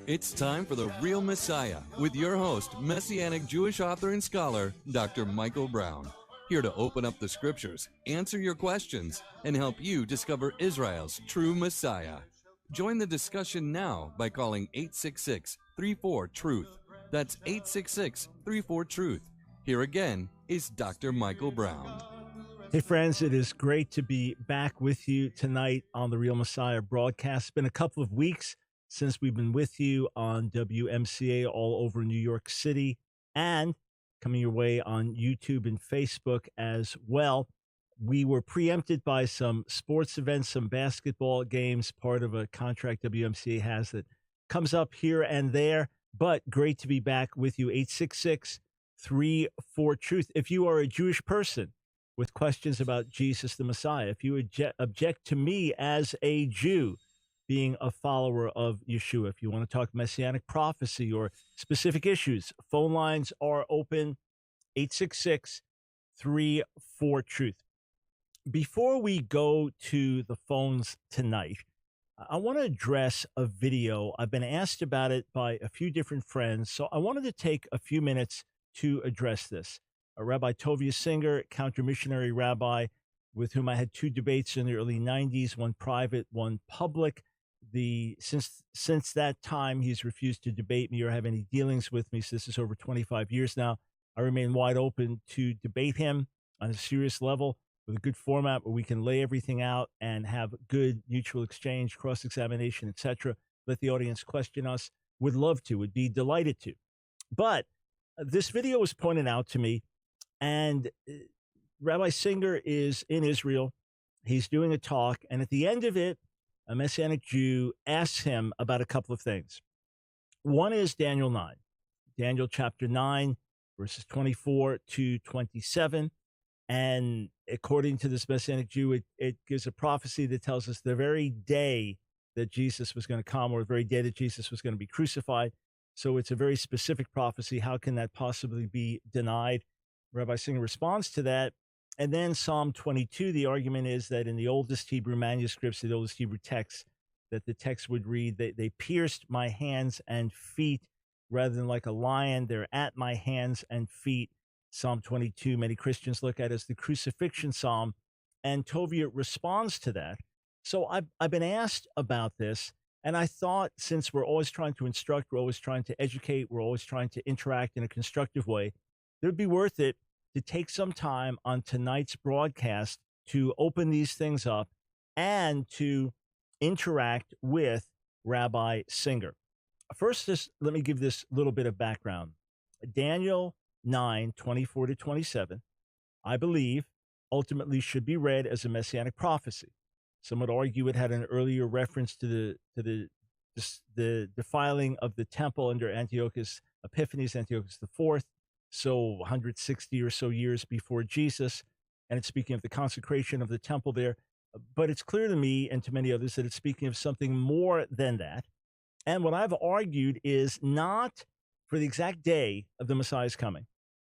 It's time for The Real Messiah with your host, Messianic Jewish author and scholar, Dr. Michael Brown. Here to open up the scriptures, answer your questions, and help you discover Israel's true Messiah. Join the discussion now by calling 866-34-TRUTH. That's 866-34-TRUTH. Here again is Dr. Michael Brown. Hey friends, it is great to be back with you tonight on the Real Messiah broadcast. It's been a couple of weeks since we've been with you on WMCA all over New York City and coming your way on YouTube and Facebook as well. We were preempted by some sports events, some basketball games, part of a contract WMCA has that comes up here and there, but great to be back with you. 866-34-TRUTH. If you are a Jewish person with questions about Jesus the Messiah, if you object to me as a Jew being a follower of Yeshua, if you want to talk messianic prophecy or specific issues, phone lines are open, 866-34-TRUTH. Before we go to the phones tonight, I want to address a video. I've been asked about it by a few different friends, so I wanted to take a few minutes to address this. Rabbi Tovia Singer, counter-missionary rabbi, with whom I had two debates in the early 90s, one private, one public. Since that time, he's refused to debate me or have any dealings with me. So this is over 25 years now. I remain wide open to debate him on a serious level with a good format where we can lay everything out and have good mutual exchange, cross-examination, etc. Let the audience question us. Would love to, would be delighted to. But this video was pointed out to me, and Rabbi Singer is in Israel. He's doing a talk, and at the end of it, a Messianic Jew asks him about a couple of things. One is Daniel 9, Daniel chapter 9, verses 24 to 27. And according to this Messianic Jew, it gives a prophecy that tells us the very day that Jesus was going to come, or the very day that Jesus was going to be crucified. So it's a very specific prophecy. How can that possibly be denied? Rabbi Singer responds to that. And then Psalm 22, the argument is that in the oldest Hebrew manuscripts, the oldest Hebrew texts, that the text would read, they pierced my hands and feet rather than like a lion. They're at my hands and feet. Psalm 22, many Christians look at as the crucifixion psalm. And Tovia responds to that. So I've been asked about this. And I thought, since we're always trying to instruct, we're always trying to educate, we're always trying to interact in a constructive way, it would be worth it to take some time on tonight's broadcast to open these things up and to interact with Rabbi Singer. First, let me give this little bit of background. Daniel 9, 24 to 27, I believe, ultimately should be read as a messianic prophecy. Some would argue it had an earlier reference to the defiling of the temple under Antiochus Epiphanes, Antiochus IV, so 160 or so years before Jesus, and it's speaking of the consecration of the temple there. But it's clear to me and to many others that it's speaking of something more than that. And what I've argued is not for the exact day of the Messiah's coming.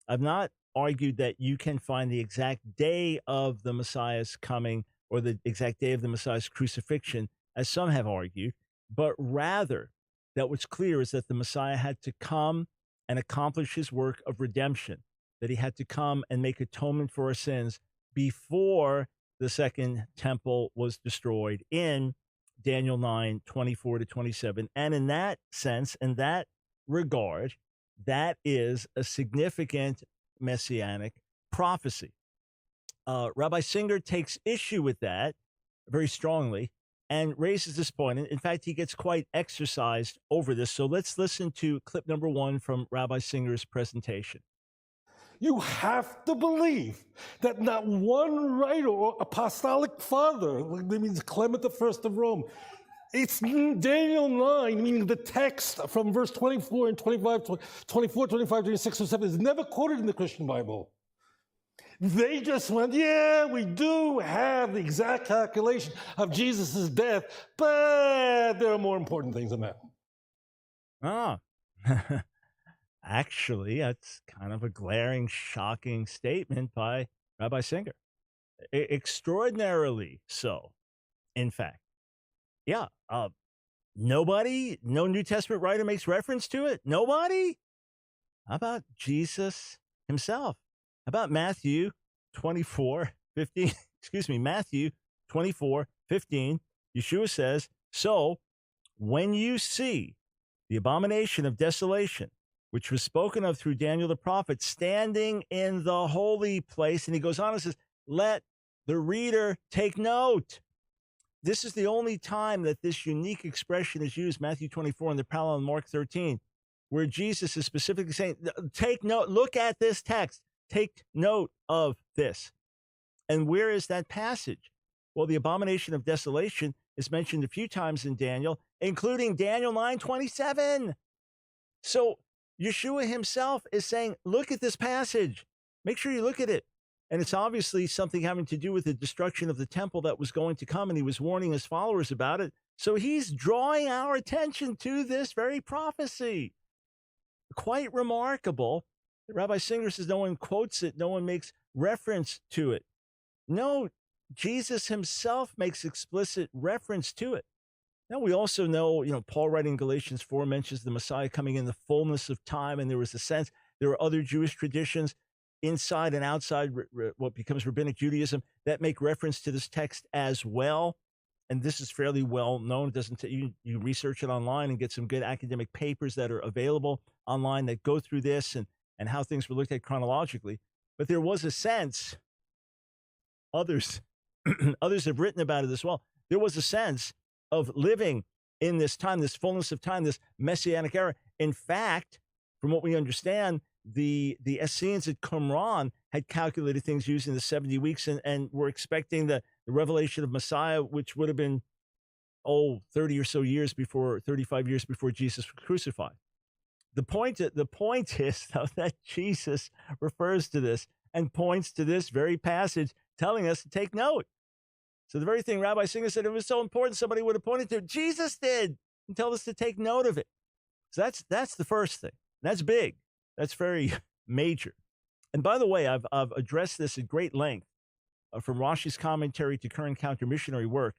I've not argued that you can find the exact day of the Messiah's coming or the exact day of the Messiah's crucifixion, as some have argued, but rather that what's clear is that the Messiah had to come and accomplish his work of redemption, that he had to come and make atonement for our sins before the second temple was destroyed in Daniel 9, 24 to 27. And in that sense, in that regard, that is a significant messianic prophecy. Rabbi Singer takes issue with that very strongly and raises this point. In fact, he gets quite exercised over this. So let's listen to clip number 1 from Rabbi Singer's presentation. You have to believe that not one writer or apostolic father, that means Clement I of Rome, it's Daniel 9, meaning the text from verse 24 and 25, 24, 25, 26, and 7 is never quoted in the Christian Bible. They just went, yeah, we do have the exact calculation of Jesus' death, but there are more important things than that. Ah, actually, that's kind of a glaring, shocking statement by Rabbi Singer. Extraordinarily so, in fact. Yeah. Nobody, no New Testament writer makes reference to it. Nobody. How about Jesus himself? How about Matthew 24:15? Excuse me, Matthew 24:15. Yeshua says, "So when you see the abomination of desolation, which was spoken of through Daniel the prophet, standing in the holy place," and he goes on and says, "let the reader take note." This is the only time that this unique expression is used, Matthew 24 and the parallel in Mark 13, where Jesus is specifically saying, take note, look at this text, take note of this. And where is that passage? Well, the abomination of desolation is mentioned a few times in Daniel, including Daniel 9:27. So Yeshua himself is saying, look at this passage. Make sure you look at it. And it's obviously something having to do with the destruction of the temple that was going to come, and he was warning his followers about it. So he's drawing our attention to this very prophecy. Quite remarkable. Rabbi Singer says no one quotes it, no one makes reference to it. No, Jesus himself makes explicit reference to it. Now, we also know, Paul writing Galatians 4 mentions the Messiah coming in the fullness of time, and there was a sense there are other Jewish traditions inside and outside what becomes rabbinic Judaism that make reference to this text as well. And this is fairly well known. It doesn't you research it online and get some good academic papers that are available online that go through this and how things were looked at chronologically. But there was a sense, others have written about it as well. There was a sense of living in this time, this fullness of time, this messianic era. In fact, from what we understand, the Essenes at Qumran had calculated things using the 70 weeks and were expecting the revelation of Messiah, which would have been, 30 or so years before, 35 years before Jesus was crucified. The point is, though, that Jesus refers to this and points to this very passage, telling us to take note. So the very thing Rabbi Singer said, it was so important, somebody would have pointed to it. Jesus did and tell us to take note of it. So that's the first thing. That's big. That's very major. And by the way, I've addressed this at great length, from Rashi's commentary to current counter-missionary work,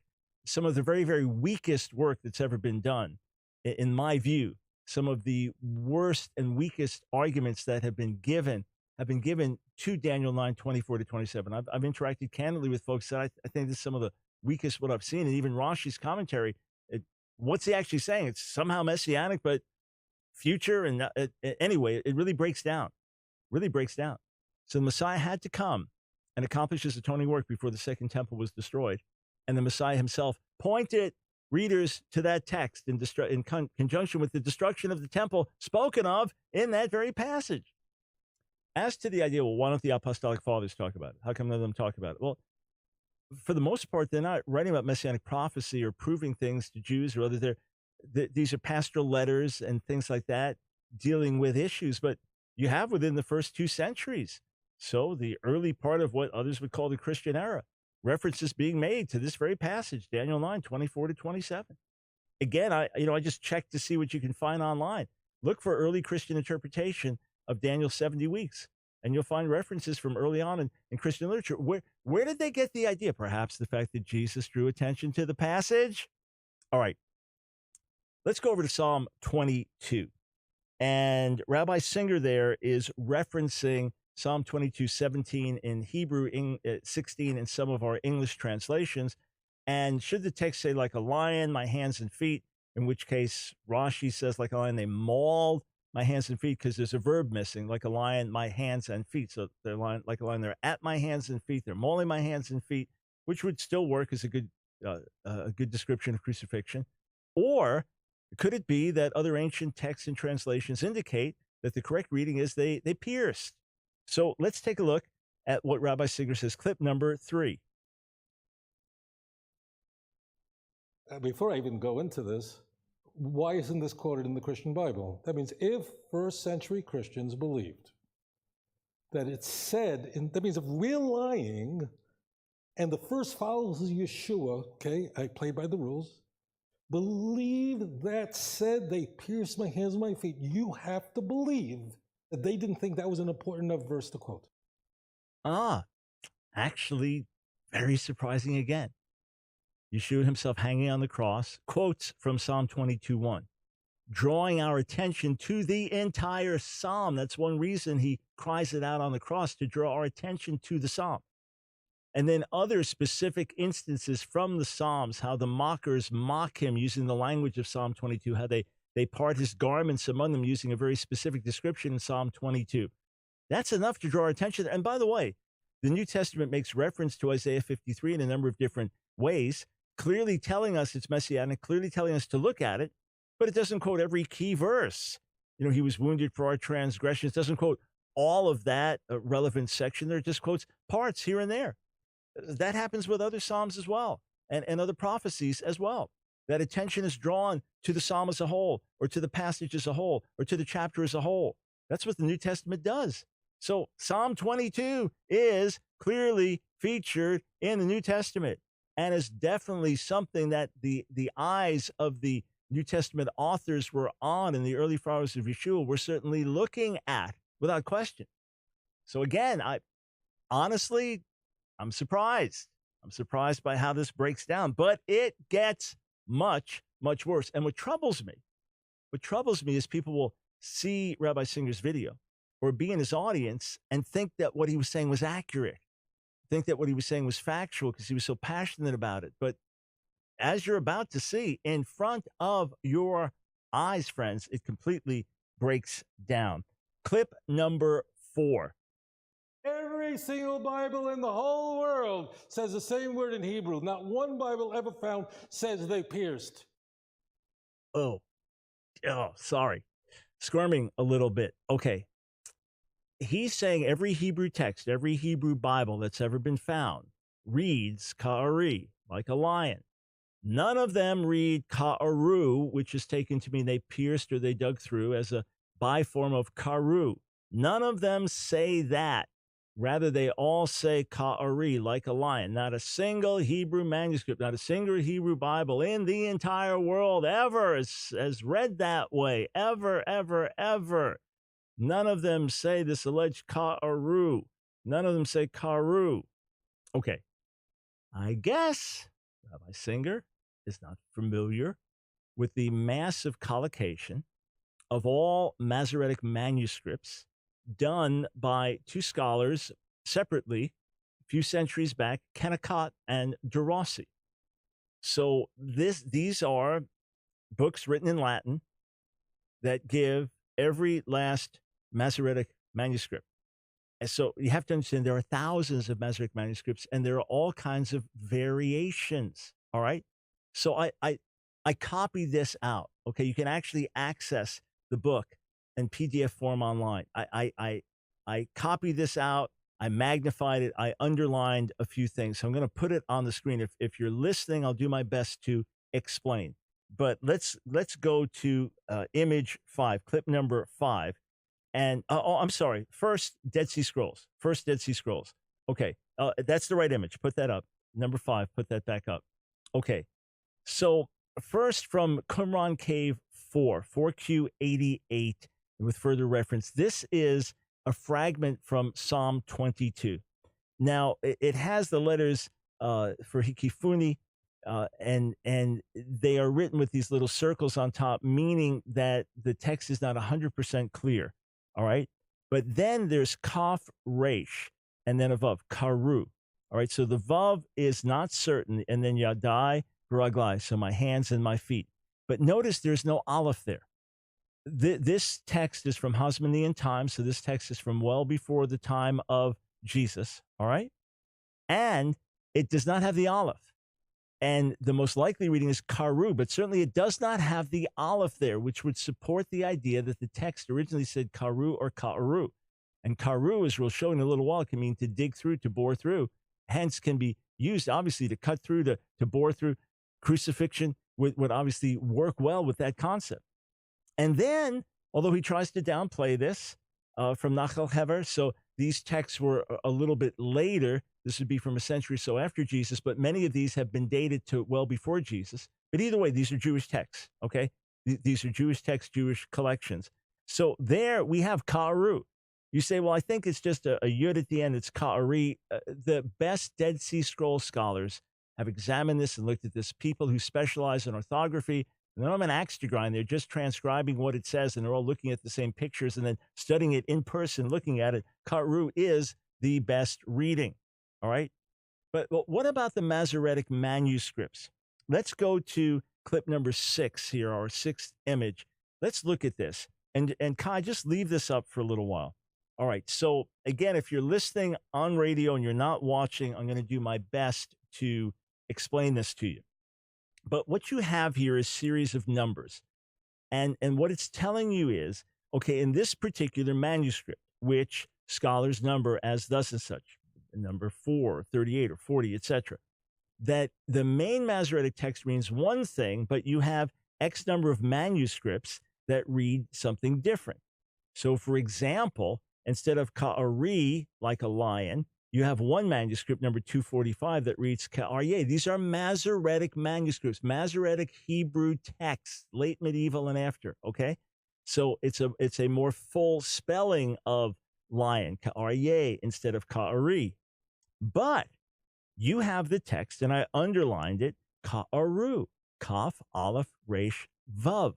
some of the very, very weakest work that's ever been done, in my view. Some of the worst and weakest arguments that have been given to Daniel 9:24-27. I've interacted candidly with folks that I think this is some of the weakest what I've seen. And even Rashi's commentary, what's he actually saying? It's somehow messianic, but future. And anyway, it really breaks down. So the Messiah had to come and accomplish his atoning work before the second temple was destroyed. And the Messiah himself pointed readers to that text in conjunction with the destruction of the temple spoken of in that very passage. As to the idea, well, why don't the apostolic fathers talk about it? How come none of them talk about it? Well, for the most part, they're not writing about messianic prophecy or proving things to Jews or other. These are pastoral letters and things like that dealing with issues. But you have within the first 2 centuries, so the early part of what others would call the Christian era, references being made to this very passage, Daniel 9:24-27. Again, I just checked to see what you can find online. Look for early Christian interpretation of Daniel's 70 weeks, and you'll find references from early on in Christian literature. Where did they get the idea? Perhaps the fact that Jesus drew attention to the passage? All right, let's go over to Psalm 22. And Rabbi Singer there is referencing Psalm 22:17 in Hebrew, 16 in some of our English translations. And should the text say like a lion, my hands and feet, in which case Rashi says like a lion, they mauled my hands and feet, because there's a verb missing, like a lion, my hands and feet. So they're like a lion, they're at my hands and feet, they're mauling my hands and feet, which would still work as a good description of crucifixion. Or could it be that other ancient texts and translations indicate that the correct reading is they pierced? So let's take a look at what Rabbi Singer says, clip number 3. Before I even go into this, why isn't this quoted in the Christian Bible? That means if first century Christians believed that it's said, that means if we're lying and the first followers of Yeshua, okay, I play by the rules, believe that said they pierced my hands and my feet, you have to believe that they didn't think that was an important enough verse to quote. Actually, very surprising again. Yeshua himself hanging on the cross, quotes from Psalm 22:1, drawing our attention to the entire psalm. That's one reason he cries it out on the cross, to draw our attention to the psalm. And then other specific instances from the Psalms, how the mockers mock him using the language of Psalm 22, how they part his garments among them using a very specific description in Psalm 22. That's enough to draw our attention. And by the way, the New Testament makes reference to Isaiah 53 in a number of different ways, clearly telling us it's messianic, clearly telling us to look at it, but it doesn't quote every key verse. He was wounded for our transgressions. It doesn't quote all of that relevant section there. It just quotes parts here and there. That happens with other Psalms as well, and other prophecies as well. That attention is drawn to the Psalm as a whole, or to the passage as a whole, or to the chapter as a whole. That's what the New Testament does. So Psalm 22 is clearly featured in the New Testament, and is definitely something that the eyes of the New Testament authors were on, and the early followers of Yeshua were certainly looking at, without question. So again, I'm surprised. I'm surprised by how this breaks down, but it gets much, much worse. And what troubles me is people will see Rabbi Singer's video or be in his audience and think that what he was saying was accurate, think that what he was saying was factual because he was so passionate about it. But as you're about to see in front of your eyes, friends, it completely breaks down. Clip number 4. Every single Bible in the whole world says the same word in Hebrew. Not one Bible ever found says they pierced. Oh, sorry. Squirming a little bit. Okay. He's saying every Hebrew text, every Hebrew Bible that's ever been found reads ka'ari, like a lion. None of them read ka'aru, which is taken to mean they pierced or they dug through, as a biform of karu. None of them say that. Rather, they all say ka'ari, like a lion. Not a single Hebrew manuscript, not a single Hebrew Bible in the entire world ever has read that way. Ever, ever, ever. None of them say this alleged ka'aru. None of them say karu. Okay. I guess Rabbi Singer is not familiar with the massive collocation of all Masoretic manuscripts done by two scholars separately a few centuries back, Kennicott and de Rossi. So these are books written in Latin that give every last Masoretic manuscript. And so you have to understand there are thousands of Masoretic manuscripts, and there are all kinds of variations. All right. So I copied this out. Okay. You can actually access the book in PDF form online. I copied this out. I magnified it. I underlined a few things. So I'm going to put it on the screen. If you're listening, I'll do my best to explain. But let's go to image 5, clip number 5. And I'm sorry. First Dead Sea Scrolls. Okay, that's the right image. Put that up. Number 5. Put that back up. Okay. So first from Qumran Cave 4Q88, with further reference. This is a fragment from Psalm 22. Now, it has the letters for Hikifuni, and they are written with these little circles on top, meaning that the text is not 100% clear. All right. But then there's Kaf Resh, and then a Vav, Karu. All right. So the Vav is not certain, and then Yadai, Baraglai, so my hands and my feet. But notice there's no Aleph there. This text is from Hasmonean times, so this text is from well before the time of Jesus, all right? And it does not have the Aleph. And the most likely reading is Karu, but certainly it does not have the Aleph there, which would support the idea that the text originally said Karu or Ka'aru. And Karu, as we'll show in a little while, can mean to dig through, to bore through, hence can be used, obviously, to cut through, to bore through. Crucifixion would obviously work well with that concept. And then, although he tries to downplay this from Nachal Hever, so these texts were a little bit later. This would be from a century or so after Jesus, but many of these have been dated to well before Jesus. But either way, these are Jewish texts, okay? These are Jewish texts, Jewish collections. So there we have Ka'aru. You say, well, I think it's just a yud at the end. It's Ka'ari. The best Dead Sea Scroll scholars have examined this and looked at this. People who specialize in orthography, and they don't have an axe to grind. They're just transcribing what it says, and they're all looking at the same pictures and then studying it in person, looking at it. Karu is the best reading, all right? But what about the Masoretic manuscripts? Let's go to clip number 6 here, our 6th image. Let's look at this. And Kai, just leave this up for a little while. All right, so again, if you're listening on radio and you're not watching, I'm going to do my best to explain this to you. But what you have here is a series of numbers. And what it's telling you is, okay, in this particular manuscript, which scholars number as thus and such, number 4, 38, or 40, etc., that the main Masoretic text means one thing, but you have X number of manuscripts that read something different. So, for example, instead of ka'ari, like a lion, you have one manuscript, number 245, that reads ka'aryeh. These are Masoretic manuscripts, Masoretic Hebrew texts, late medieval and after, okay? So it's a more full spelling of lion, ka'aryeh, instead of ka'ari. But you have the text, and I underlined it, ka'aru, kaf, aleph, resh, vav,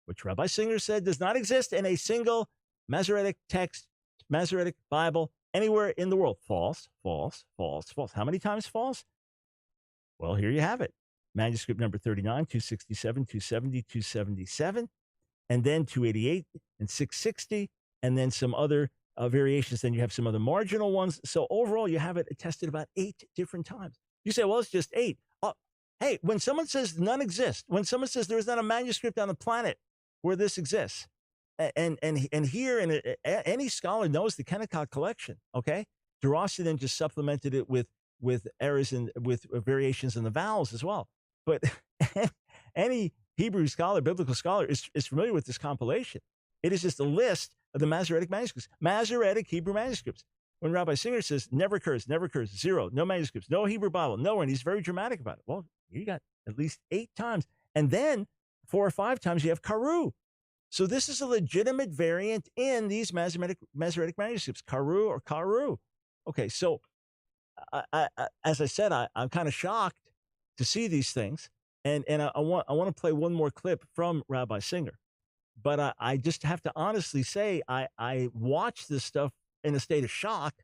which Rabbi Singer said does not exist in a single Masoretic text, Masoretic Bible, anywhere in the world. False, false, false, false. How many times false? Well, here you have it. Manuscript number 39, 267, 270, 277, and then 288 and 660, and then some other variations. Then you have some other marginal ones. So overall, you have it attested about 8 different times. You say, well, it's just 8. Hey, when someone says none exist, when someone says there is not a manuscript on the planet where this exists, and here, and any scholar knows the Kennecott collection, okay? DeRossi then just supplemented it with errors and with variations in the vowels as well. But any Hebrew scholar, biblical scholar, is familiar with this compilation. It is just a list of the Masoretic manuscripts, Masoretic Hebrew manuscripts. When Rabbi Singer says, never occurs, 0, no manuscripts, no Hebrew Bible, nowhere, and he's very dramatic about it. Well, you got at least 8 times. And then 4 or 5 times you have Karu. So this is a legitimate variant in these Masoretic manuscripts, Karu or Karu. Okay, so as I said, I'm kind of shocked to see these things. And I want to play one more clip from Rabbi Singer. But I just have to honestly say, I watched this stuff in a state of shock,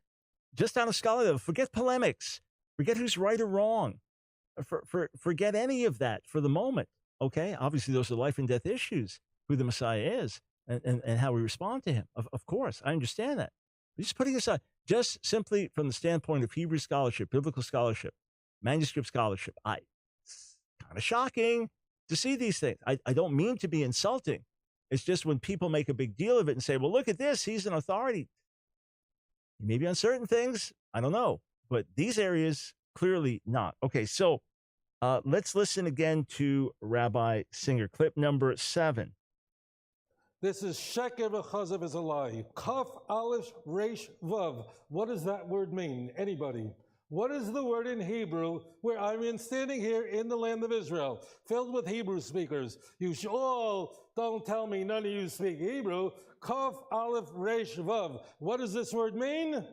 just on a scholarly level. Forget polemics. Forget who's right or wrong. Forget any of that for the moment, okay? Obviously, those are life and death issues, who the Messiah is and how we respond to him. Of course, I understand that. But just putting aside, just simply from the standpoint of Hebrew scholarship, biblical scholarship, manuscript scholarship, it's kind of shocking to see these things. I don't mean to be insulting. It's just when people make a big deal of it and say, well, look at this, he's an authority. Maybe on certain things, I don't know. But these areas, clearly not. Okay, so let's listen again to Rabbi Singer. Clip number 7. This is Sheker v'chazav is a lie. Kaf, Aleph, Resh, Vav. What does that word mean? Anybody? What is the word in Hebrew where I'm standing here in the land of Israel, filled with Hebrew speakers? You all don't tell me none of you speak Hebrew. Kaf, Aleph, Resh, Vav. What does this word mean? Nothing.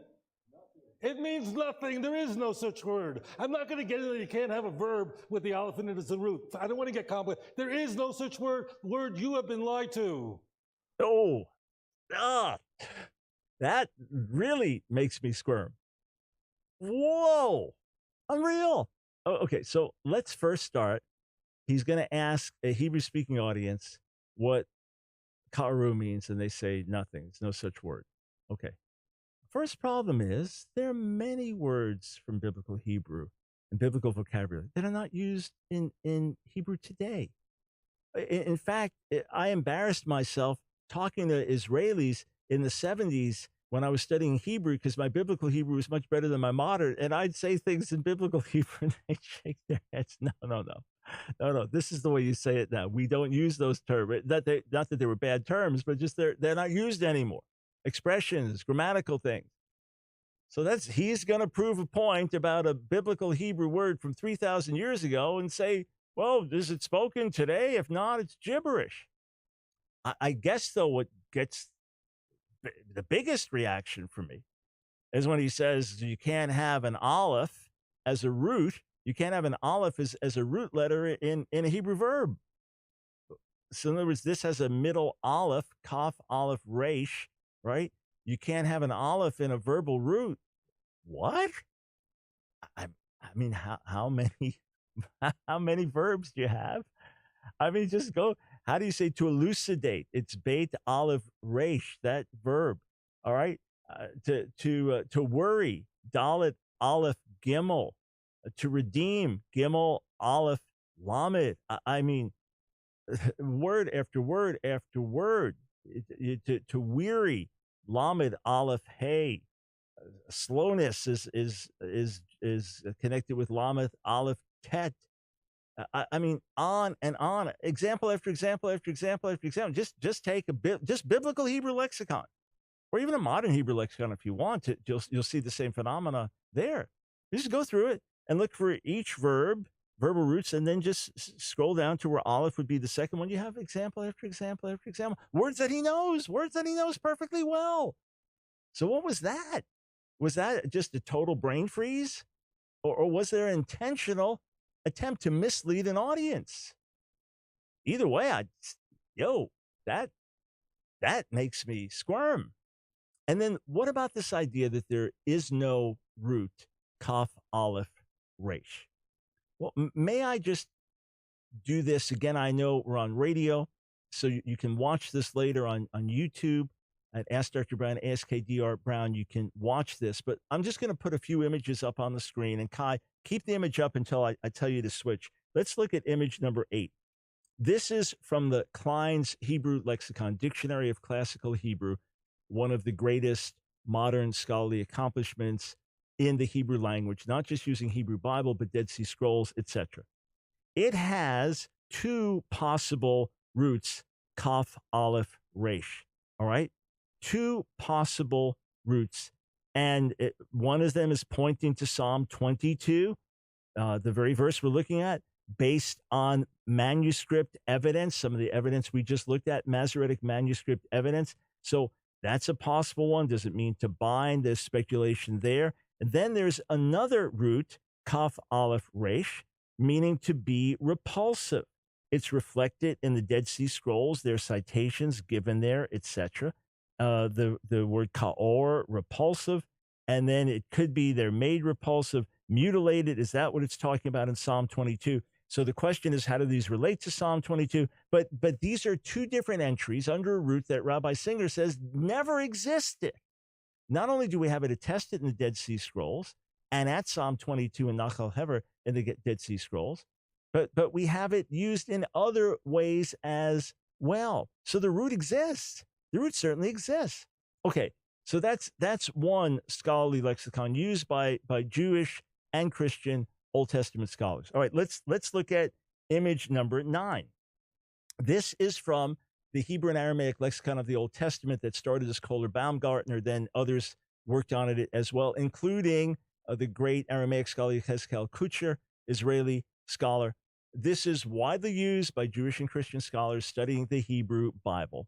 It means nothing. There is no such word. I'm not going to get into it. You can't have a verb with the aleph in it as the root. I don't want to get complicated. There is no such word. You have been lied to. Oh, that really makes me squirm. Whoa, unreal. Oh, okay, so let's first start. He's going to ask a Hebrew-speaking audience what karu means, and they say nothing. There's no such word. Okay. First problem is there are many words from biblical Hebrew and biblical vocabulary that are not used in Hebrew today. In fact, I embarrassed myself talking to Israelis in the 70s when I was studying Hebrew, because my biblical Hebrew was much better than my modern, and I'd say things in biblical Hebrew and they'd shake their heads. No, this is the way you say it now. We don't use those terms. Not that they were bad terms, but just they're not used anymore. Expressions, grammatical things. So he's going to prove a point about a biblical Hebrew word from 3,000 years ago and say, well, is it spoken today? If not, it's gibberish. I guess, though, what gets the biggest reaction from me is when he says you can't have an aleph as a root You can't have an aleph as a root letter in a Hebrew verb. So in other words, this has a middle aleph, kaf, aleph, resh, right? You can't have an aleph in a verbal root. What? I, I mean, how many how many verbs do you have? I mean, just go. How do you say to elucidate? It's beit aleph resh, that verb. All right. To worry, dalet aleph gimel. To redeem, gimel aleph lamed. I mean, word after word after word. To weary, lamed aleph hey. Slowness is connected with lamed aleph tet. I mean, on and on. Example after example after example after example. Just take just biblical Hebrew lexicon, or even a modern Hebrew lexicon if you want to. You'll see the same phenomena there. You just go through it and look for each verbal roots, and then just scroll down to where aleph would be the second one. You have example after example after example. Words that he knows perfectly well. So what was that? Was that just a total brain freeze? Or was there an intentional attempt to mislead an audience? Either way, that makes me squirm. And then what about this idea that there is no root, kaf, aleph, resh? Well, may I just do this again? I know we're on radio, so you can watch this later on YouTube at Ask Dr. Brown, AskKDR Brown. You can watch this, but I'm just going to put a few images up on the screen. And Kai, keep the image up until I tell you to switch. Let's look at image number 8. This is from the Klein's Hebrew Lexicon, Dictionary of Classical Hebrew, one of the greatest modern scholarly accomplishments in the Hebrew language, not just using Hebrew Bible, but Dead Sea Scrolls, etc. It has two possible roots, kaf, aleph, resh. All right? Two possible roots. And one of them is pointing to Psalm 22, the very verse we're looking at, based on manuscript evidence, some of the evidence we just looked at, Masoretic manuscript evidence. So that's a possible one. Does it mean to bind? There's speculation there. And then there's another root, kaf, aleph, resh, meaning to be repulsive. It's reflected in the Dead Sea Scrolls. There are citations given there, etc. The word kaor, repulsive, and then it could be they're made repulsive, mutilated. Is that what it's talking about in Psalm 22? So the question is, how do these relate to Psalm 22? But these are two different entries under a root that Rabbi Singer says never existed. Not only do we have it attested in the Dead Sea Scrolls and at Psalm 22 and Nachal Hever in the Dead Sea Scrolls, but we have it used in other ways as well. So the root exists. The root certainly exists. Okay, so that's one scholarly lexicon used by Jewish and Christian Old Testament scholars. All right, let's look at image number 9. This is from the Hebrew and Aramaic lexicon of the Old Testament that started as Kohler Baumgartner. Then others worked on it as well, including the great Aramaic scholar Yechezkel Kutcher, Israeli scholar. This is widely used by Jewish and Christian scholars studying the Hebrew Bible.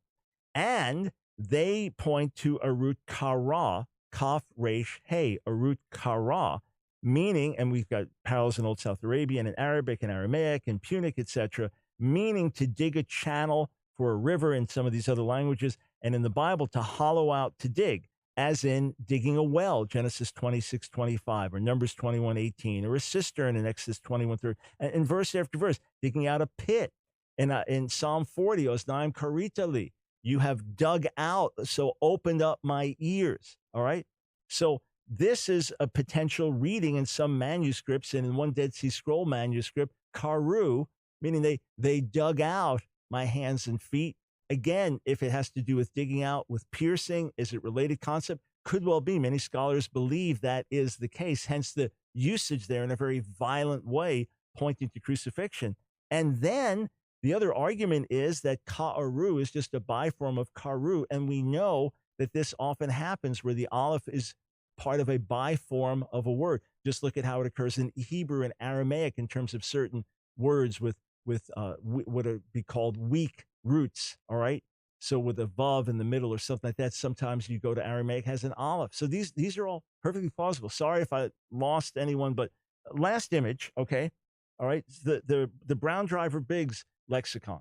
And they point to a root kara, kaf, resh, hey, a root kara, meaning, and we've got parallels in Old South Arabian and Arabic and Aramaic and Punic, etc., meaning to dig a channel for a river in some of these other languages, and in the Bible to hollow out, to dig, as in digging a well, Genesis 26:25, or Numbers 21:18, or a cistern in Exodus 21:3, and verse after verse, digging out a pit. In Psalm 40, Osnaim karitali, you have dug out, so opened up my ears. All right? So this is a potential reading in some manuscripts, and in one Dead Sea Scroll manuscript, karu, meaning they dug out my hands and feet. Again, if it has to do with digging out, with piercing, is it related concept? Could well be. Many scholars believe that is the case, hence the usage there in a very violent way, pointing to crucifixion. And then the other argument is that ka'aru is just a biform of karu, and we know that this often happens where the aleph is part of a biform of a word. Just look at how it occurs in Hebrew and Aramaic in terms of certain words with what would be called weak roots, all right? So with a vav in the middle or something like that, sometimes you go to Aramaic, has an aleph. So these are all perfectly plausible. Sorry if I lost anyone, but Last image, okay? All right, the Brown Driver Biggs lexicon.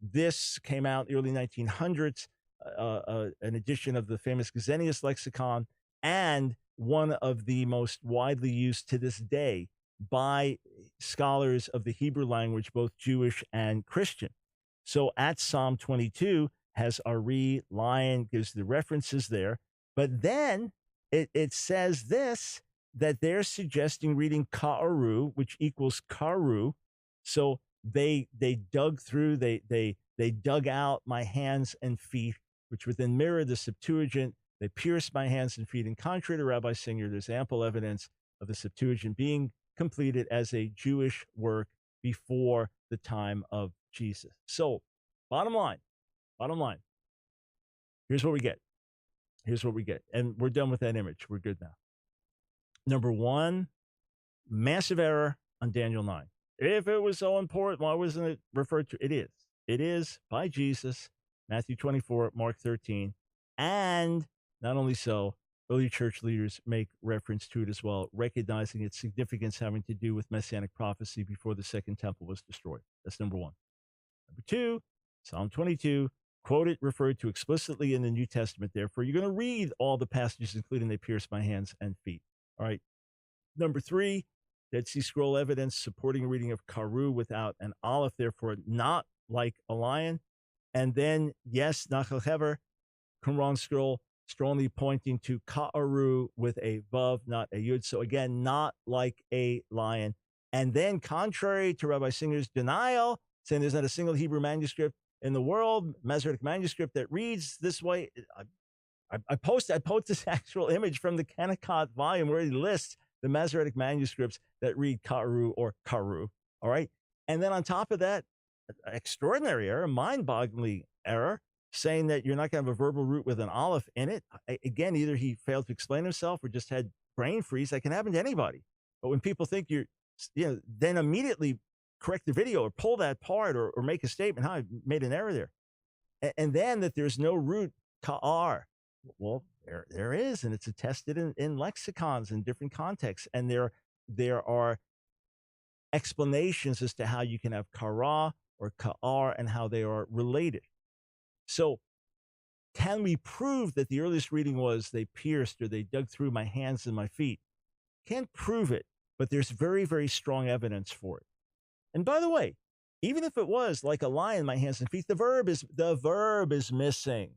This came out in the early 1900s, an edition of the famous Gesenius lexicon, and one of the most widely used to this day by scholars of the Hebrew language, both Jewish and Christian. So at Psalm 22 has Ari, lion, gives the references there. But then it says this, that they're suggesting reading ka'aru, which equals karu. So they dug through, they dug out my hands and feet, which would then mirror the Septuagint. They pierced my hands and feet. And contrary to Rabbi Singer, there's ample evidence of the Septuagint being completed as a Jewish work before the time of Jesus. So bottom line, here's what we get. And we're done with that image. We're good now. Number one, massive error on Daniel 9. If it was so important, why wasn't it referred to? It is. It is by Jesus, Matthew 24, Mark 13. And not only so, early church leaders make reference to it as well, recognizing its significance having to do with messianic prophecy before the second temple was destroyed. That's number one. Number two, Psalm 22, quoted, referred to explicitly in the New Testament. Therefore, you're going to read all the passages, including they pierced my hands and feet. All right. Number three, Dead Sea Scroll evidence supporting a reading of karu without an aleph, therefore not like a lion. And then, yes, Nachal Hever, Qumran scroll, strongly pointing to ka'aru with a vav, not a yud. So again, not like a lion. And then, contrary to Rabbi Singer's denial, saying there's not a single Hebrew manuscript in the world, Masoretic manuscript, that reads this way. I post this actual image from the Kennecott volume where he lists the Masoretic manuscripts that read ka'aru or karu. All right. And then on top of that, extraordinary error, mind-bogglingly error, saying that you're not going to have a verbal root with an aleph in it. Again, either he failed to explain himself or just had brain freeze. That can happen to anybody. But when people think then immediately correct the video or pull that part or make a statement, I made an error there. And then that there's no root ka'ar. Well, there is, and it's attested in lexicons in different contexts. And there are explanations as to how you can have kara or ka'ar and how they are related. So can we prove that the earliest reading was they pierced or they dug through my hands and my feet? Can't prove it, but there's very, very strong evidence for it. And by the way, even if it was like a lion, my hands and feet, the verb is missing.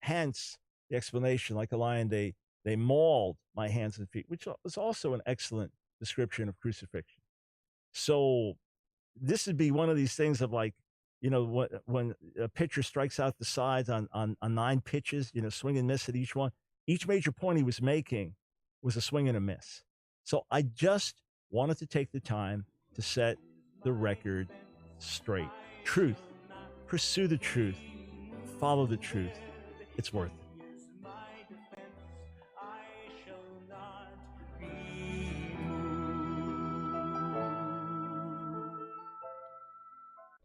Hence the explanation, like a lion, they mauled my hands and feet, which is also an excellent description of crucifixion. So this would be one of these things of like, when a pitcher strikes out the sides on 9 pitches, swing and miss at each one. Each major point he was making was a swing and a miss. So I just wanted to take the time to set the record straight. Truth. Pursue the truth. Follow the truth. It's worth it.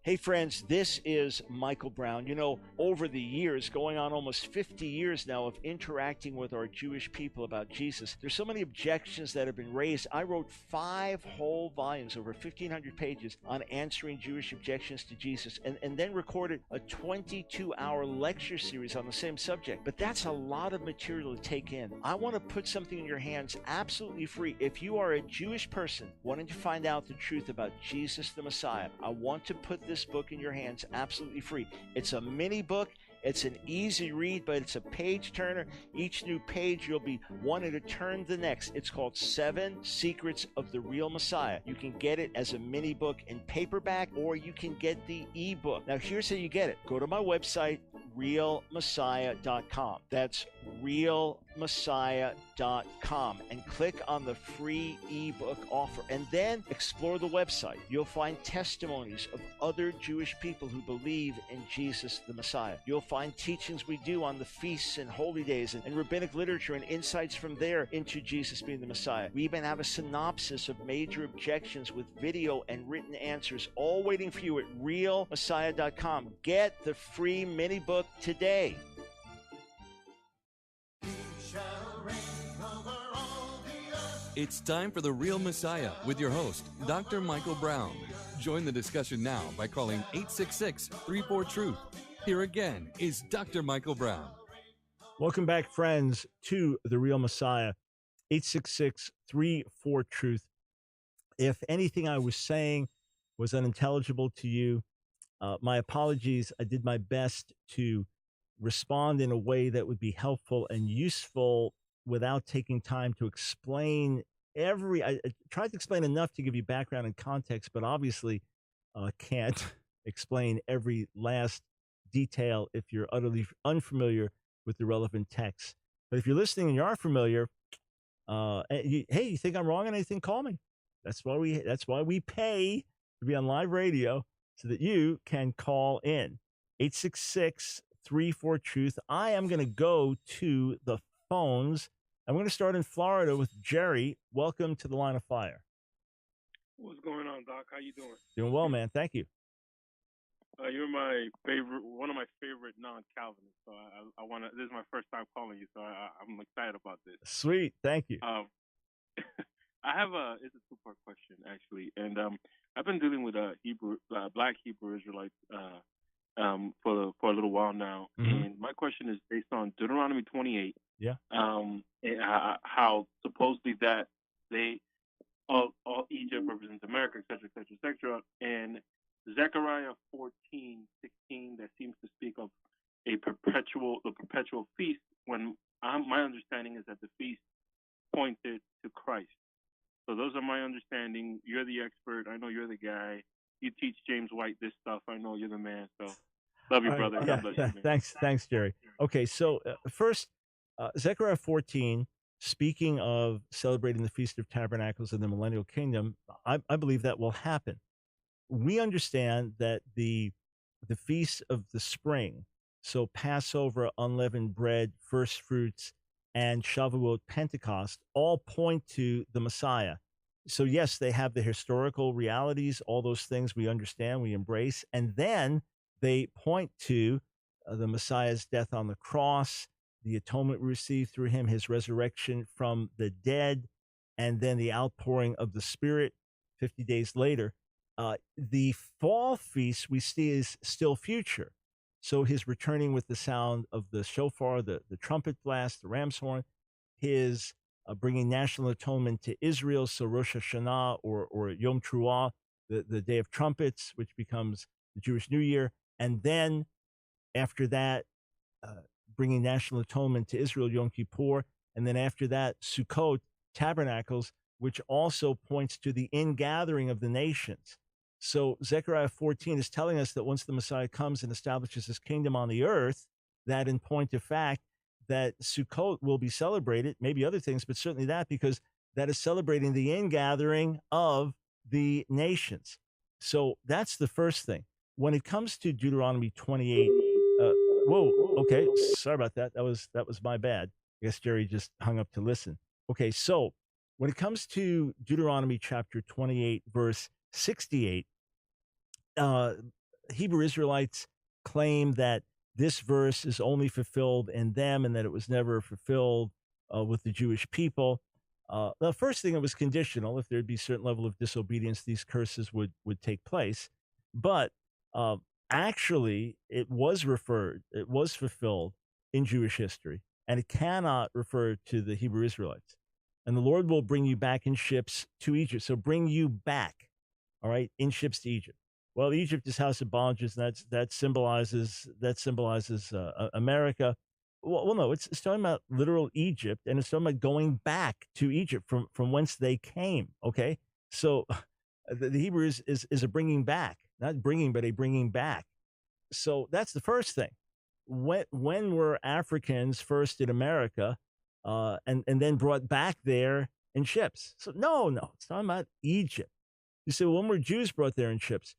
Hey friends, this is Michael Brown. Over the years, going on almost 50 years now of interacting with our Jewish people about Jesus, there's so many objections that have been raised. I wrote 5 whole volumes, over 1,500 pages, on answering Jewish objections to Jesus, and then recorded a 22-hour lecture series on the same subject. But that's a lot of material to take in. I want to put something in your hands absolutely free. If you are a Jewish person wanting to find out the truth about Jesus the Messiah, I want to put this book in your hands absolutely free. It's a mini book. It's an easy read, but it's a page turner. Each new page you'll be wanting to turn the next. It's called 7 Secrets of the Real Messiah. You can get it as a mini book in paperback, or you can get the ebook. Now here's how you get it. Go to my website, realmessiah.com. That's realmessiah.com, and click on the free ebook offer, and then explore the website. You'll find testimonies of other Jewish people who believe in Jesus the Messiah. You'll find teachings we do on the feasts and holy days and rabbinic literature and insights from there into Jesus being the Messiah. We even have a synopsis of major objections with video and written answers, all waiting for you at realmessiah.com. Get the free mini book today. It's time for The Real Messiah with your host, Dr. Michael Brown. Join the discussion now by calling 866-34-TRUTH. Here again is Dr. Michael Brown. Welcome back, friends, to The Real Messiah, 866-34-TRUTH. If anything I was saying was unintelligible to you, my apologies. I did my best to respond in a way that would be helpful and useful without taking time to explain I tried to explain enough to give you background and context, but obviously can't explain every last detail if you're utterly unfamiliar with the relevant text. But if you're listening and you are familiar, hey, you think I'm wrong on anything, call me. That's why we pay to be on live radio so that you can call in. 866-34-TRUTH. I am going to go to the phones. I'm going to start in Florida with Jerry. Welcome to the Line of Fire. What's going on, Doc? How you doing? Doing well, man. Thank you. You're my favorite, one of my favorite non-Calvinists. So I want to. This is my first time calling you, so I'm excited about this. Sweet. Thank you. I have it's a two-part question actually, and I've been dealing with Black Hebrew Israelites for a little while now, and my question is based on Deuteronomy 28. Yeah. And how supposedly that all Egypt represents America, et cetera, et cetera, et cetera, and Zechariah 14:16 that seems to speak of the perpetual feast. When my understanding is that the feast pointed to Christ. So those are my understanding. You're the expert. I know you're the guy. You teach James White this stuff. I know you're the man. So love you, brother. God bless you, man. Thanks, Jerry. Okay, so first, Zechariah 14, speaking of celebrating the Feast of Tabernacles in the Millennial Kingdom, I believe that will happen. We understand that the Feast of the Spring, so Passover, unleavened bread, first fruits, and Shavuot, Pentecost, all point to the Messiah. So yes, they have the historical realities, all those things we understand, we embrace, and then they point to the Messiah's death on the cross, the atonement we received through him, his resurrection from the dead, and then the outpouring of the Spirit 50 days later. The fall feast we see is still future. So his returning with the sound of the shofar, the trumpet blast, the ram's horn, his bringing national atonement to Israel, so Rosh Hashanah or Yom Teruah, the Day of Trumpets, which becomes the Jewish New Year. And then after that, bringing national atonement to Israel, Yom Kippur. And then after that, Sukkot, Tabernacles, which also points to the ingathering of the nations. So Zechariah 14 is telling us that once the Messiah comes and establishes his kingdom on the earth, that in point of fact, that Sukkot will be celebrated, maybe other things, but certainly that, because that is celebrating the ingathering of the nations. So that's the first thing. When it comes to Deuteronomy 28, okay, sorry about that. That was my bad. I guess Jerry just hung up to listen. Okay, so when it comes to Deuteronomy chapter 28, verse 68, Hebrew Israelites claim that this verse is only fulfilled in them and that it was never fulfilled with the Jewish people. The first thing, it was conditional. If there'd be a certain level of disobedience, these curses would take place. But actually, it was fulfilled in Jewish history, and it cannot refer to the Hebrew Israelites. And the Lord will bring you back in ships to Egypt. So bring you back, all right, in ships to Egypt. Well, Egypt is house of bondages, and that symbolizes America. Well, no, it's talking about literal Egypt, and it's talking about going back to Egypt from whence they came. Okay, so the Hebrew is a bringing back, not bringing, but a bringing back. So that's the first thing. When were Africans first in America, and then brought back there in ships? So no, it's talking about Egypt. You say, well, when were Jews brought there in ships?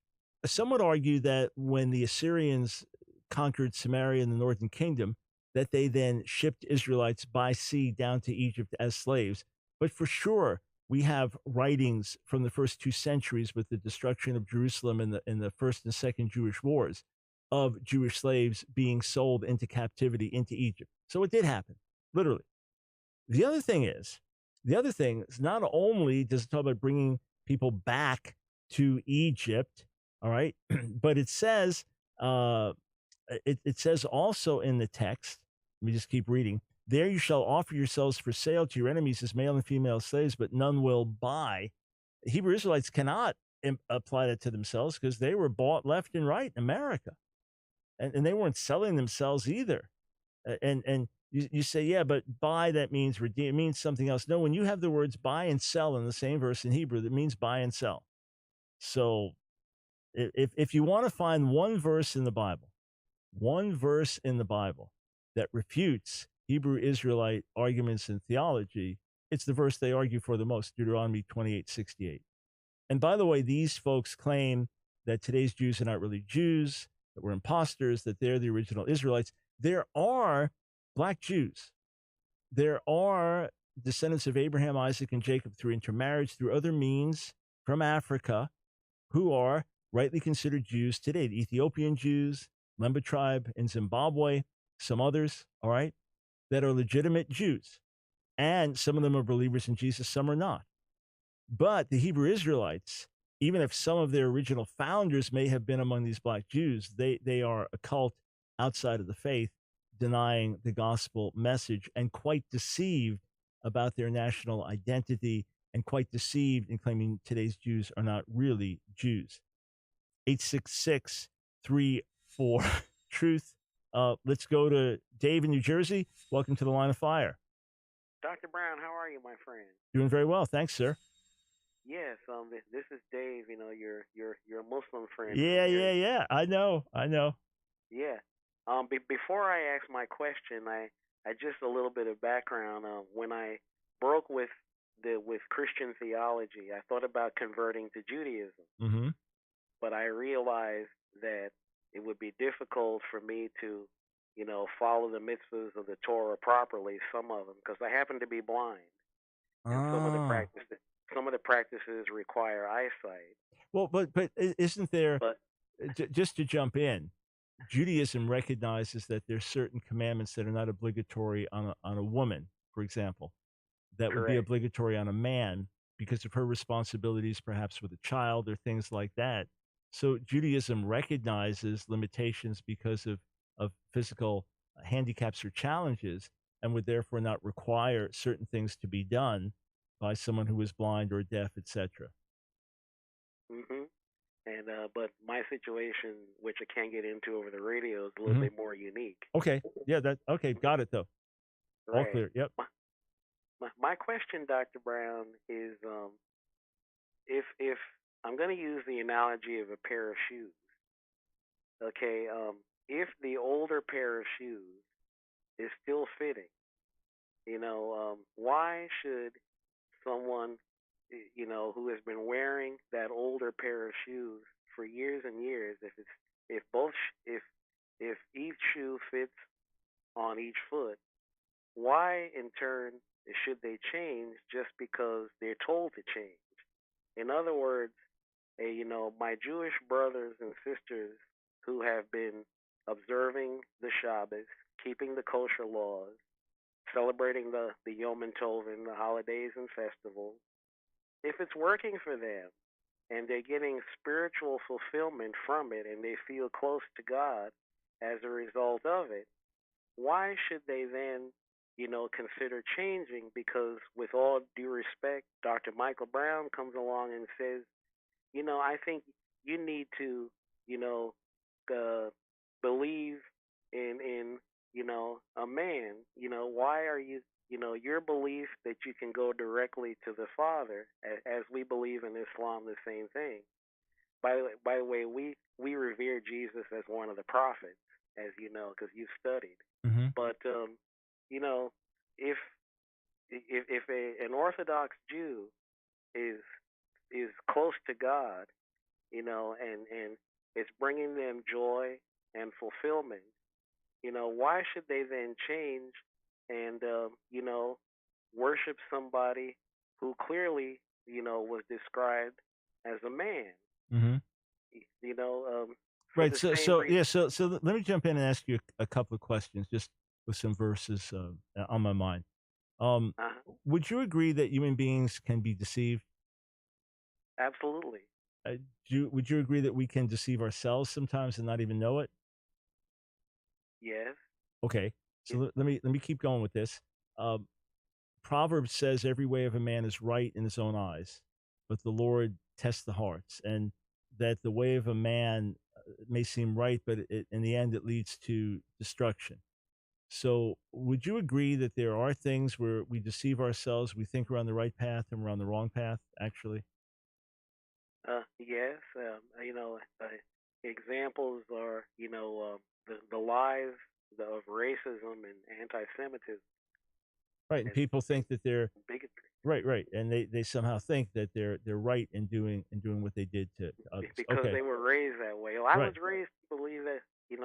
Some would argue that when the Assyrians conquered Samaria in the northern kingdom, that they then shipped Israelites by sea down to Egypt as slaves. But for sure, we have writings from the first 2 centuries with the destruction of Jerusalem in the first and second Jewish wars of Jewish slaves being sold into captivity into Egypt. So it did happen, literally. The other thing is The other thing is not only does it talk about bringing people back to Egypt, all right, but it says it says also in the text. Let me just keep reading. There you shall offer yourselves for sale to your enemies as male and female slaves, but none will buy. The Hebrew Israelites cannot apply that to themselves because they were bought left and right in America, and they weren't selling themselves either. And you say, yeah, but buy, that means redeem, it means something else. No, when you have the words buy and sell in the same verse in Hebrew, that means buy and sell. So if you want to find one verse in the Bible that refutes Hebrew Israelite arguments in theology, it's the verse they argue for the most, Deuteronomy 28:68. And by the way, these folks claim that today's Jews are not really Jews, that we're imposters, that they're the original Israelites. There are Black Jews. There are descendants of Abraham, Isaac, and Jacob through intermarriage, through other means from Africa, who are rightly considered Jews today. The Ethiopian Jews, Lemba tribe in Zimbabwe, some others, all right, that are legitimate Jews. And some of them are believers in Jesus, some are not. But the Hebrew Israelites, even if some of their original founders may have been among these Black Jews, they are a cult outside of the faith, denying the gospel message and quite deceived about their national identity and quite deceived in claiming today's Jews are not really Jews. 866-34-TRUTH. Let's go to Dave in New Jersey. Welcome to the Line of Fire. Dr. Brown, how are you, my friend? Doing very well. Thanks, sir. Yes, this is Dave, your Muslim friend. Yeah. I know. Yeah. Before I ask my question, I just a little bit of background. When I broke with Christian theology, I thought about converting to Judaism. Mm-hmm. But I realized that it would be difficult for me to, follow the mitzvahs of the Torah properly, some of them, because I happen to be blind. And some of the practices require eyesight. Well, but isn't there, just to jump in, Judaism recognizes that there's certain commandments that are not obligatory on a woman, for example, that would be obligatory on a man because of her responsibilities, perhaps with a child or things like that. So Judaism recognizes limitations because of physical handicaps or challenges, and would therefore not require certain things to be done by someone who is blind or deaf, etc. Mm-hmm. And but my situation, which I can't get into over the radio, is a little bit more unique. Okay. Yeah. Got it though. Right. All clear. Yep. My question, Dr. Brown, is if I'm going to use the analogy of a pair of shoes. Okay. If the older pair of shoes is still fitting, why should someone, who has been wearing that older pair of shoes for years and years, if each shoe fits on each foot, why in turn should they change just because they're told to change? In other words, my Jewish brothers and sisters who have been observing the Shabbos, keeping the kosher laws, celebrating the Yom Tovim, the holidays and festivals, if it's working for them and they're getting spiritual fulfillment from it and they feel close to God as a result of it, why should they then, consider changing? Because with all due respect, Dr. Michael Brown comes along and says, I think you need to, believe in a man. Why are you, your belief that you can go directly to the Father, as we believe in Islam the same thing. By the way, we revere Jesus as one of the prophets, as you know, because you've studied. Mm-hmm. But if an Orthodox Jew is close to God, and it's bringing them joy and fulfillment, why should they then change and worship somebody who clearly was described as a man? Mm-hmm. Right. So let me jump in and ask you a couple of questions, just with some verses on my mind. would you agree that human beings can be deceived? Absolutely. Would you agree that we can deceive ourselves sometimes and not even know it? Yes. Okay, so let me keep going with this. Um, Proverbs says every way of a man is right in his own eyes, but the Lord tests the hearts, and that the way of a man may seem right, but in the end it leads to destruction. So, would you agree that there are things where we deceive ourselves? We think we're on the right path and we're on the wrong path, actually? Yes. Examples are, the lies of racism and anti-Semitism Right. And and people think that they're bigotry. right. And they somehow think that they're right in doing what they did to others. Because Okay. they were raised that way. Well, I Right. was raised to believe that,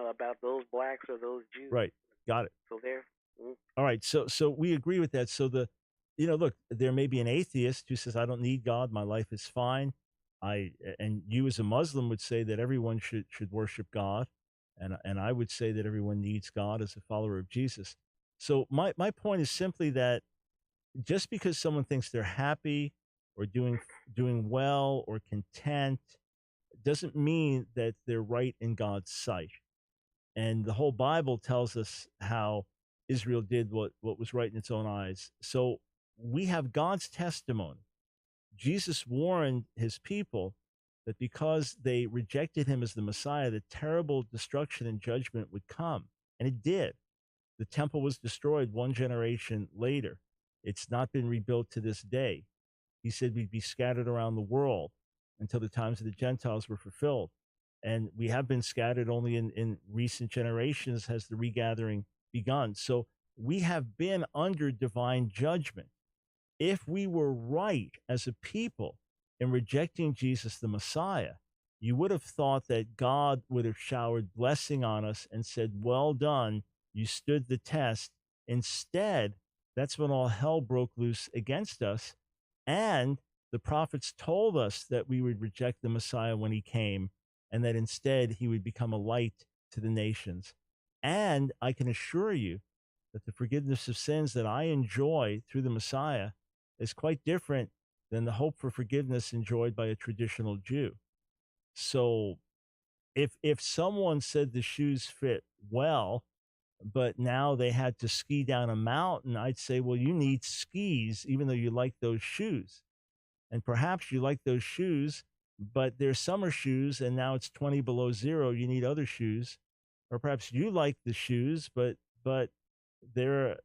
about those blacks or those Jews. Right. Got it. So they're. All right. So we agree with that. So look, there may be an atheist who says, I don't need God. My life is fine. And you as a Muslim would say that everyone should worship God. And I would say that everyone needs God as a follower of Jesus. So my point is simply that just because someone thinks they're happy or doing well or content doesn't mean that they're right in God's sight. And the whole Bible tells us how Israel did what was right in its own eyes. So we have God's testimony. Jesus warned his people that because they rejected him as the Messiah, the terrible destruction and judgment would come. And it did. The temple was destroyed one generation later. It's not been rebuilt to this day. He said we'd be scattered around the world until the times of the Gentiles were fulfilled. And we have been scattered only in recent generations has the regathering begun. So we have been under divine judgment. If we were right as a people in rejecting Jesus the Messiah, you would have thought that God would have showered blessing on us and said, well done, you stood the test. Instead, that's when all hell broke loose against us. And the prophets told us that we would reject the Messiah when he came, and that instead he would become a light to the nations. And I can assure you that the forgiveness of sins that I enjoy through the Messiah is quite different than the hope for forgiveness enjoyed by a traditional Jew. So if someone said the shoes fit well, but now they had to ski down a mountain, I'd say, well, you need skis, even though you like those shoes. And perhaps you like those shoes, but they're summer shoes and now it's 20 below zero. You need other shoes. Or perhaps you like the shoes, but they're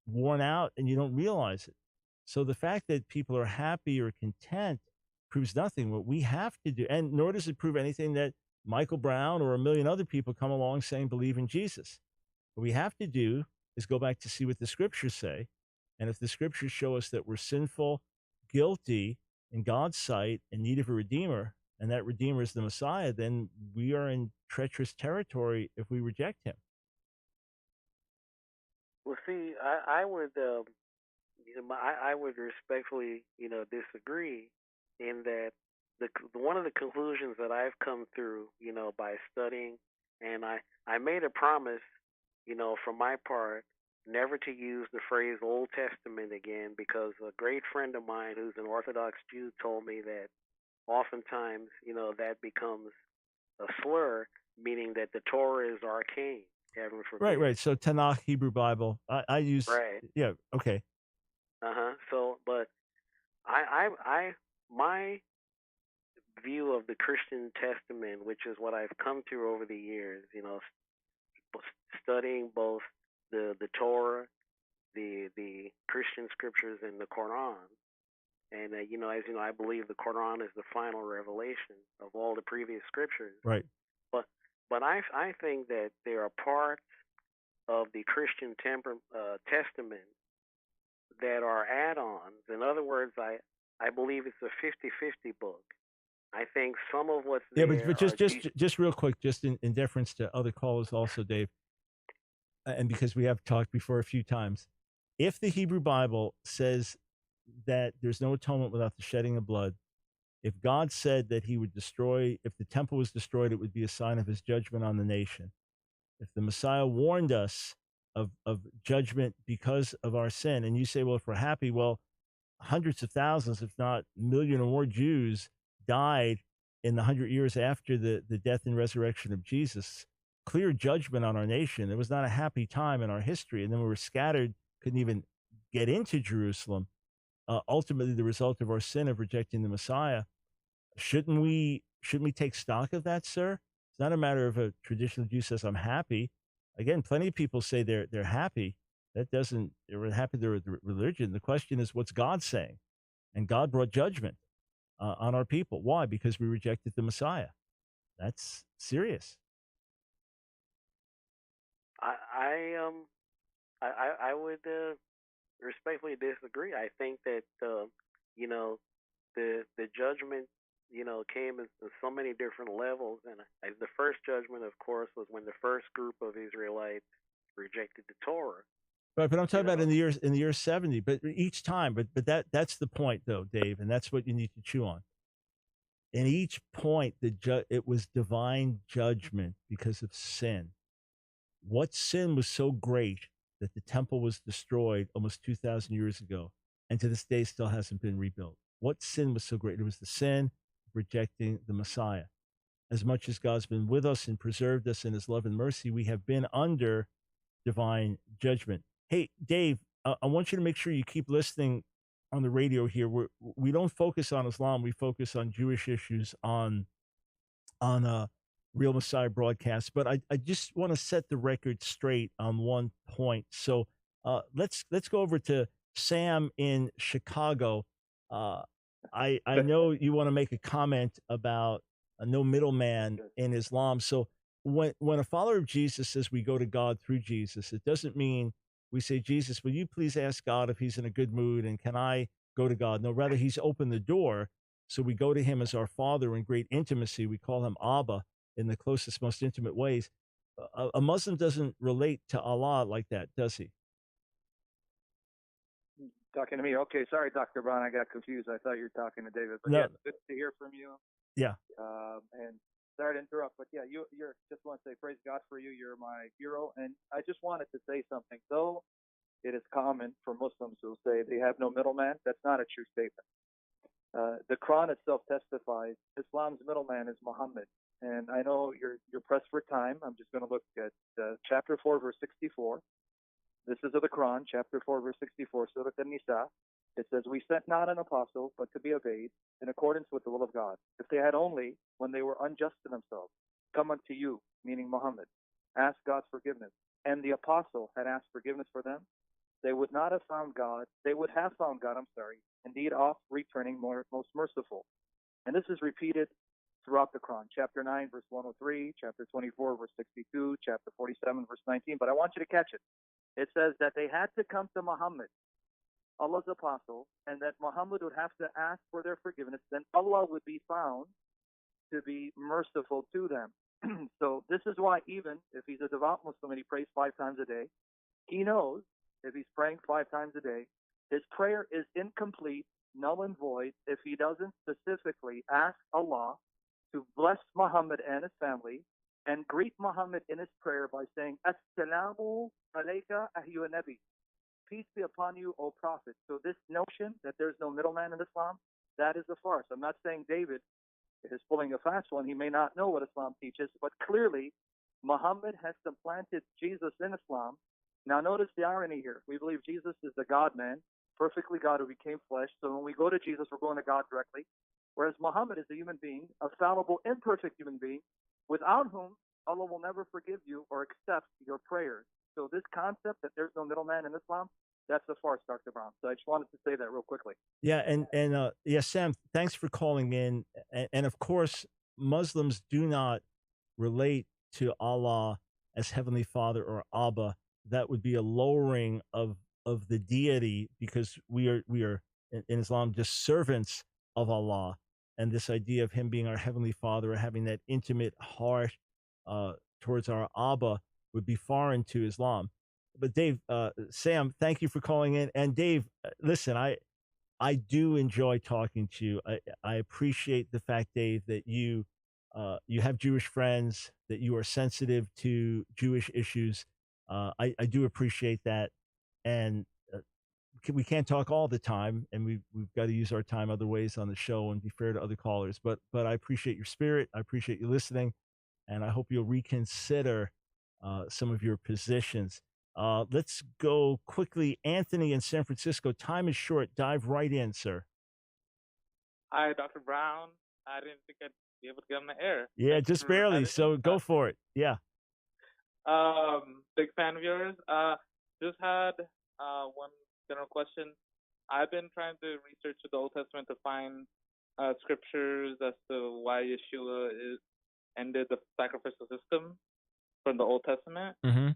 worn out and you don't realize it. So the fact that people are happy or content proves nothing. What we have to do, and nor does it prove anything that Michael Brown or a million other people come along saying believe in Jesus. What we have to do is go back to see what the scriptures say. And if the scriptures show us that we're sinful, guilty in God's sight, in need of a redeemer, and that redeemer is the Messiah, then we are in treacherous territory if we reject him. Well, see, I would, I would respectfully, disagree in that one of the conclusions that I've come through, by studying, and I made a promise, for my part, never to use the phrase Old Testament again, because a great friend of mine who's an Orthodox Jew told me that oftentimes, that becomes a slur, meaning that the Torah is arcane. Heaven forbid. Right. So Tanakh, Hebrew Bible, I use. Right. Yeah. Okay. So, but my view of the Christian Testament, which is what I've come through over the years, studying both the Torah, the Christian scriptures, and the Quran, and as you know, I believe the Quran is the final revelation of all the previous scriptures. Right. But I think that there are parts of the Christian Testament that are add-ons. In other words, I believe it's a 50-50 book. I think some of what's there. Yeah, but just real quick, just in deference to other callers also, Dave, and because we have talked before a few times, if the Hebrew Bible says that there's no atonement without the shedding of blood, if God said that he would destroy, if the temple was destroyed, it would be a sign of his judgment on the nation. If the Messiah warned us of judgment because of our sin. And you say, well, if we're happy, well, hundreds of thousands, if not a million or more Jews died in the 100 years after the death and resurrection of Jesus. Clear judgment on our nation. It was not a happy time in our history. And then we were scattered, couldn't even get into Jerusalem. Ultimately, the result of our sin of rejecting the Messiah. Shouldn't we take stock of that, sir? It's not a matter of a traditional Jew says, I'm happy. Again, plenty of people say they're happy. That doesn't, they're happy they're the religion. The question is, what's God saying? And God brought judgment on our people. Why? Because we rejected the Messiah. That's serious. I would respectfully disagree. I think that you know, the judgment, came in so many different levels, and the first judgment, of course, was when the first group of Israelites rejected the Torah. Right, but I'm talking about in the year 70. But each time, but that's the point, though, Dave, and that's what you need to chew on. In each point, it was divine judgment because of sin. What sin was so great that the temple was destroyed almost 2,000 years ago, and to this day still hasn't been rebuilt? What sin was so great? It was the sin of rejecting the Messiah. As much as God's been with us and preserved us in his love and mercy, we have been under divine judgment. Hey, Dave, I want you to make sure you keep listening on the radio here. We don't focus on Islam. We focus on Jewish issues on Real Messiah broadcast. But I just want to set the record straight on one point. So let's go over to Sam in Chicago. I know you want to make a comment about no middleman in Islam. So when a follower of Jesus says we go to God through Jesus, it doesn't mean we say, Jesus, will you please ask God if he's in a good mood and can I go to God? No, rather he's opened the door. So we go to him as our Father in great intimacy. We call him Abba in the closest, most intimate ways. A Muslim doesn't relate to Allah like that, does he? Talking to me. Okay, sorry, Dr. Brown, I got confused. I thought you were talking to David. But no. Yeah, good to hear from you. Yeah. And sorry to interrupt, but yeah, you're just want to say praise God for you. You're my hero, and I just wanted to say something. Though it is common for Muslims who say they have no middleman, that's not a true statement. The Quran itself testifies Islam's middleman is Muhammad, and I know you're pressed for time. I'm just going to look at chapter 4, verse 64. This is of the Quran, chapter 4, verse 64, Surah An-Nisa. It says, we sent not an apostle, but to be obeyed in accordance with the will of God. If they had only, when they were unjust to themselves, come unto you, meaning Muhammad, ask God's forgiveness, and the apostle had asked forgiveness for them, they would not have found God. They would have found God, indeed oft returning most merciful. And this is repeated throughout the Quran, chapter 9, verse 103, chapter 24, verse 62, chapter 47, verse 19. But I want you to catch it. It says that they had to come to Muhammad, Allah's apostle, and that Muhammad would have to ask for their forgiveness. Then Allah would be found to be merciful to them. So this is why even if he's a devout Muslim and he prays 5 times a day, he knows if he's praying 5 times a day, his prayer is incomplete, null and void, if he doesn't specifically ask Allah to bless Muhammad and his family and greet Muhammad in his prayer by saying, Assalamu alayka ayyuha nabi. Peace be upon you, O Prophet. So this notion that there's no middleman in Islam, that is a farce. I'm not saying David is pulling a fast one. He may not know what Islam teaches, but clearly Muhammad has supplanted Jesus in Islam. Now notice the irony here. We believe Jesus is the God-man, perfectly God who became flesh. So when we go to Jesus, we're going to God directly. Whereas Muhammad is a human being, a fallible, imperfect human being, without whom Allah will never forgive you or accept your prayers. So this concept that there's no middleman in Islam, that's a farce, Dr. Brown. So I just wanted to say that real quickly. Yeah, and yeah, Sam, thanks for calling in. And of course, Muslims do not relate to Allah as Heavenly Father or Abba. That would be a lowering of the deity, because we are in Islam just servants of Allah. And this idea of him being our Heavenly Father or having that intimate heart towards our Abba would be foreign to Islam. But Dave, Sam, thank you for calling in. And Dave, listen, I do enjoy talking to you. I appreciate the fact, Dave, that you have Jewish friends, that you are sensitive to Jewish issues. I do appreciate that. And we can't talk all the time, and we've got to use our time other ways on the show and be fair to other callers. But I appreciate your spirit. I appreciate you listening, and I hope you'll reconsider some of your positions. Let's go quickly. Anthony in San Francisco. Time is short. Dive right in, sir. Hi, Dr. Brown. I didn't think I'd be able to get on the air. Yeah, Thanks just for barely. having So me. go for it. Yeah. Big fan of yours. Just had one general question. I've been trying to research the Old Testament to find scriptures as to why Yeshua ended the sacrificial system from the Old Testament. Mm-hmm.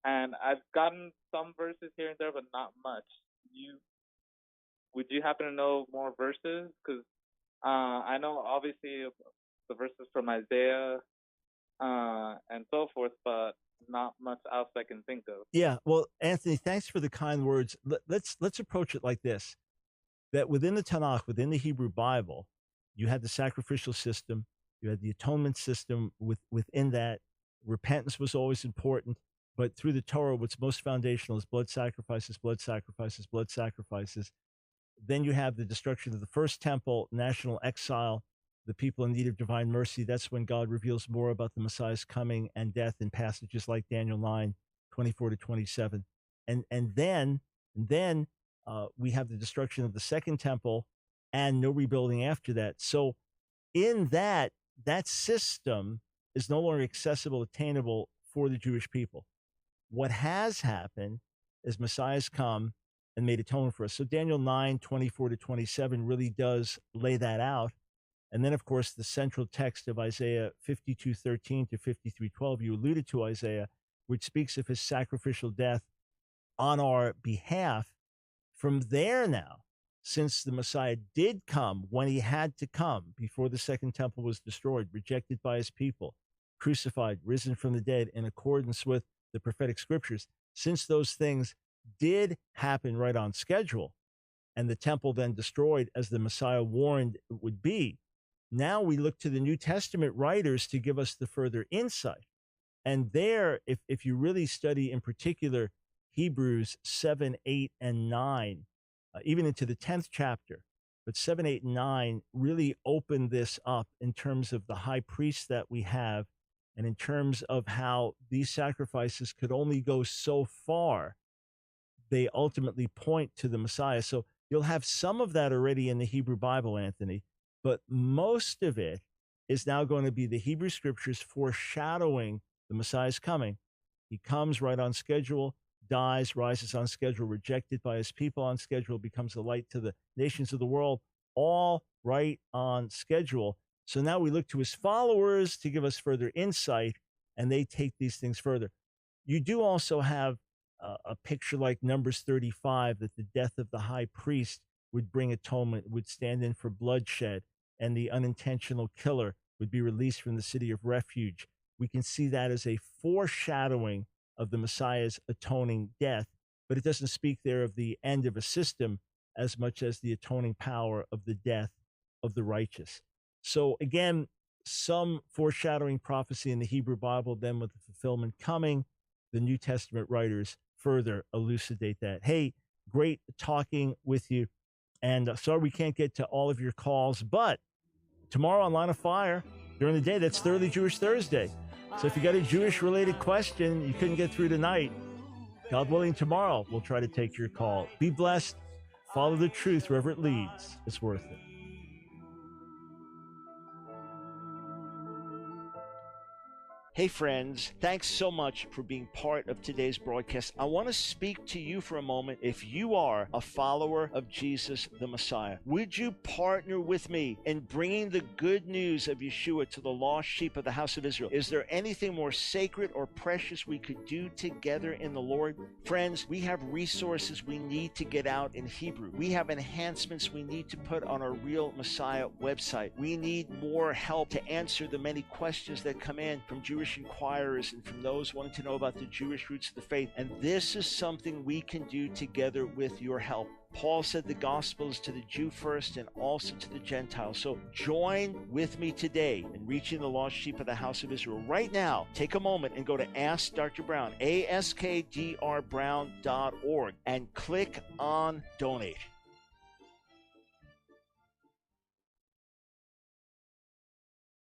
And I've gotten some verses here and there, but not much. Would you happen to know more verses? Because I know obviously the verses from Isaiah and so forth, but not much else I can think of. Yeah. Well, Anthony, thanks for the kind words. Let's approach it like this: that within the Tanakh, within the Hebrew Bible, you had the sacrificial system, you had the atonement system. Within that, repentance was always important. But through the Torah, what's most foundational is blood sacrifices, blood sacrifices, blood sacrifices. Then you have the destruction of the first temple, national exile, the people in need of divine mercy. That's when God reveals more about the Messiah's coming and death in passages like Daniel 9:24-27. And then we have the destruction of the second temple and no rebuilding after that. So in that system is no longer accessible, attainable for the Jewish people. What has happened is Messiah's come and made atonement for us. So Daniel 9:24-27 really does lay that out. And then, of course, the central text of Isaiah 52:13-53:12, you alluded to Isaiah, which speaks of his sacrificial death on our behalf. From there now, since the Messiah did come when he had to come, before the second temple was destroyed, rejected by his people, crucified, risen from the dead in accordance with the prophetic scriptures, since those things did happen right on schedule, and the temple then destroyed as the Messiah warned it would be, now we look to the New Testament writers to give us the further insight. And there, if you really study in particular Hebrews 7, 8, and 9, even into the 10th chapter, but 7, 8, and 9 really open this up in terms of the high priest that we have, and in terms of how these sacrifices could only go so far. They ultimately point to the Messiah. So you'll have some of that already in the Hebrew Bible, Anthony, but most of it is now going to be the Hebrew scriptures foreshadowing the Messiah's coming. He comes right on schedule, dies, rises on schedule, rejected by his people on schedule, becomes a light to the nations of the world, all right on schedule. So now we look to his followers to give us further insight, and they take these things further. You do also have a picture like Numbers 35, that the death of the high priest would bring atonement, would stand in for bloodshed, and the unintentional killer would be released from the city of refuge. We can see that as a foreshadowing of the Messiah's atoning death, but it doesn't speak there of the end of a system as much as the atoning power of the death of the righteous. So again, some foreshadowing prophecy in the Hebrew Bible, then with the fulfillment coming, the New Testament writers further elucidate that. Hey, great talking with you. And sorry we can't get to all of your calls, but tomorrow on Line of Fire, during the day, that's Thoroughly Jewish Thursday. So if you got a Jewish-related question you couldn't get through tonight, God willing, tomorrow we'll try to take your call. Be blessed. Follow the truth wherever it leads. It's worth it. Hey friends, thanks so much for being part of today's broadcast. I want to speak to you for a moment. If you are a follower of Jesus the Messiah, would you partner with me in bringing the good news of Yeshua to the lost sheep of the house of Israel? Is there anything more sacred or precious we could do together in the Lord? Friends, we have resources we need to get out in Hebrew. We have enhancements we need to put on our Real Messiah website. We need more help to answer the many questions that come in from Jewish Jewish inquirers and from those wanting to know about the Jewish roots of the faith. And this is something we can do together with your help. Paul said the gospel is to the Jew first and also to the Gentile. So join with me today in reaching the lost sheep of the house of Israel. Right now, take a moment and go to Ask Dr. Brown, askdrbrown.org, and click on Donate.